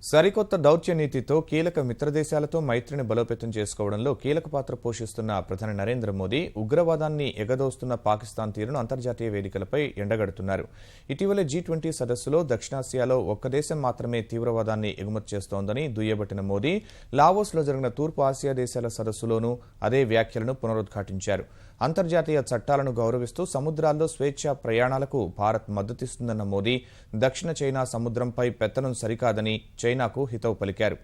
సరికొత్త దౌత్య నీతితో కీలక మిత్రదేశాలతో మైత్రిని బలోపేతం చేసుకోవడంలో కీలక పాత్ర పోషిస్తున్న ప్రధాని నరేంద్ర మోదీ ఉగ్రవాదాన్ని ఎగదోస్తున్న పాకిస్తాన్ తీరును అంతర్జాతీయ వేదికలపై ఎండగడుతున్నారు. ఇటీవలే G20 సదస్సులో దక్షిణాసియాలో ఒక్క దేశం మాత్రమే తీవ్రవాదాన్ని ఎగుమతి చేస్తోందని దుయ్యబట్టిన మోదీ లావోస్లో జరిగిన తూర్పు ఆసియా దేశాల సదస్సులోనూ అదే వ్యాఖ్యలను పునరుద్ఘాటించారు. అంతర్జాతీయ చట్టాలను గౌరవిస్తూ సముద్రాల్లో స్వేచ్ఛా ప్రయాణాలకు భారత్ మద్దతిస్తుందన్న మోదీ దక్షిణ చైనా సముద్రంపై పెత్తనం సరికాదని చైనాకు హితవు పలికారు.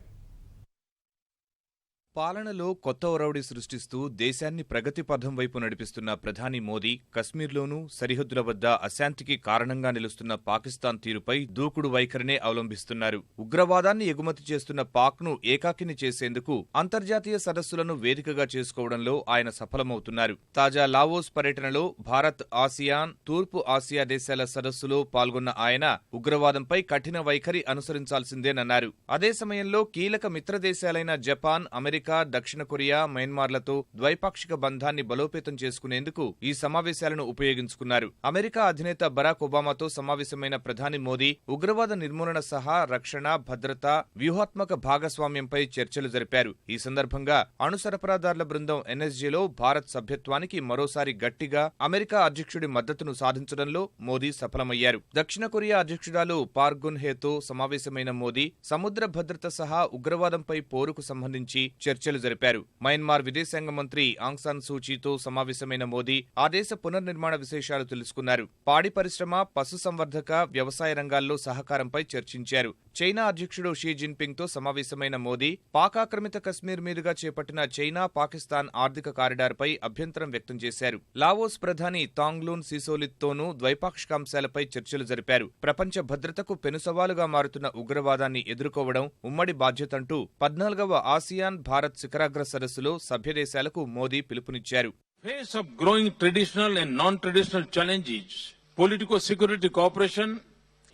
పాలనలో కొత్త ఒరవడి సృష్టిస్తూ దేశాన్ని ప్రగతి పథం వైపు నడిపిస్తున్న ప్రధాని మోదీ కశ్మీర్లోనూ సరిహద్దుల వద్ద అశాంతికి కారణంగా నిలుస్తున్న పాకిస్తాన్ తీరుపై దూకుడు వైఖరినే అవలంబిస్తున్నారు. ఉగ్రవాదాన్ని ఎగుమతి చేస్తున్న పాక్ను ఏకాకిని చేసేందుకు అంతర్జాతీయ సదస్సులను వేదికగా చేసుకోవడంలో ఆయన సఫలమవుతున్నారు. తాజా లావోస్ పర్యటనలో భారత్, ఆసియాన్, తూర్పు ఆసియా దేశాల సదస్సులో పాల్గొన్న ఆయన ఉగ్రవాదంపై కఠిన వైఖరి అనుసరించాల్సిందేనన్నారు. అదే సమయంలో కీలక మిత్రదేశాలైన జపాన్, అమెరికా, దక్షిణ కొరియా, మయన్మార్లతో ద్వైపాక్షిక బంధాన్ని బలోపేతం చేసుకునేందుకు ఈ సమావేశాలను ఉపయోగించుకున్నారు. అమెరికా అధినేత బరాక్ ఒబామాతో సమావేశమైన ప్రధాని మోదీ ఉగ్రవాద నిర్మూలన సహా రక్షణ, భద్రత, వ్యూహాత్మక భాగస్వామ్యంపై చర్చలు జరిపారు. ఈ సందర్భంగా అణు సరఫరాదారుల బృందం NSGలో భారత్ సభ్యత్వానికి మరోసారి గట్టిగా అమెరికా అధ్యక్షుడి మద్దతును సాధించడంలో మోదీ సఫలమయ్యారు. దక్షిణ కొరియా అధ్యక్షురాలు పార్క్ గున్ హేతో సమావేశమైన మోదీ సముద్ర భద్రత సహా ఉగ్రవాదంపై పోరుకు సంబంధించి చర్చలు జరిపారు. మయన్మార్ విదేశాంగ మంత్రి ఆంగ్ సాన్ సూచీతో సమావేశమైన మోదీ ఆ దేశ పునర్నిర్మాణ విశేషాలు తెలుసుకున్నారు. పాడి పరిశ్రమ, పశుసంవర్ధక, వ్యవసాయ రంగాల్లో సహకారంపై చర్చించారు. చైనా అధ్యక్షుడు షీ జిన్పింగ్ తో సమావేశమైన మోదీ పాక్ ఆక్రమిత కశ్మీర్ మీదుగా చేపట్టిన చైనా, పాకిస్తాన్ ఆర్థిక కారిడార్పై అభ్యంతరం వ్యక్తం చేశారు. లావోస్ ప్రధాని తాంగ్లూన్ సిసోలిత్తోనూ ద్వైపాక్షిక అంశాలపై చర్చలు జరిపారు. ప్రపంచ భద్రతకు పెనుసవాలుగా మారుతున్న ఉగ్రవాదాన్ని ఎదుర్కోవడం ఉమ్మడి బాధ్యతంటూ 14వ ఆసియాన్ భారత్ శిఖరాగ్ర సదస్సులో సభ్యదేశాలకు మోదీ పిలుపునిచ్చారు. Face of growing traditional and non-traditional challenges, politico-security cooperation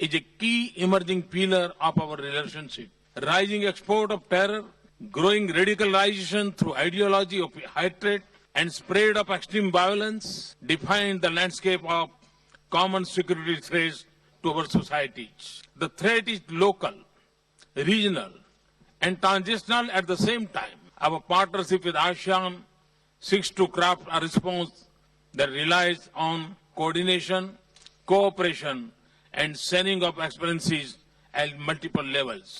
is a key emerging pillar of our relationship. Rising export of terror, growing radicalization through ideology of hatred, and spread of extreme violence define the landscape of common security threats to our societies. The threat is local, regional, and transitional at the same time. Our partnership with ASEAN seeks to craft a response that relies on coordination, cooperation, and sharing of experiences at multiple levels.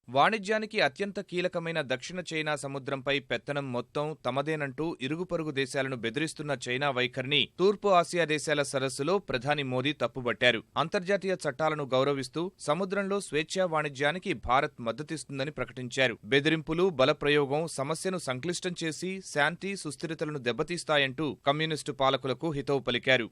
వాణిజ్యానికి అత్యంత కీలకమైన దక్షిణ China సముద్రంపై పెత్తనం మొత్తం తమదేనంటూ ఇరుగు పొరుగు దేశాలను బెదిరిస్తున్న China వైఖరిని తూర్పు ఆసియా దేశాల సదస్సులో ప్రధాని మోదీ తప్పుబట్టారు. అంతర్జాతీయ చట్టాలను గౌరవిస్తూ సముద్రంలో స్వేచ్ఛా వాణిజ్యానికి భారత్ మద్దతిస్తుందని ప్రకటించారు. బెదిరింపులు, బలప్రయోగం సమస్యను సంక్లిష్టం చేసి శాంతి, సుస్థిరతలను దెబ్బతీస్తాయంటూ కమ్యూనిస్టు పాలకులకు హితవు పలికారు.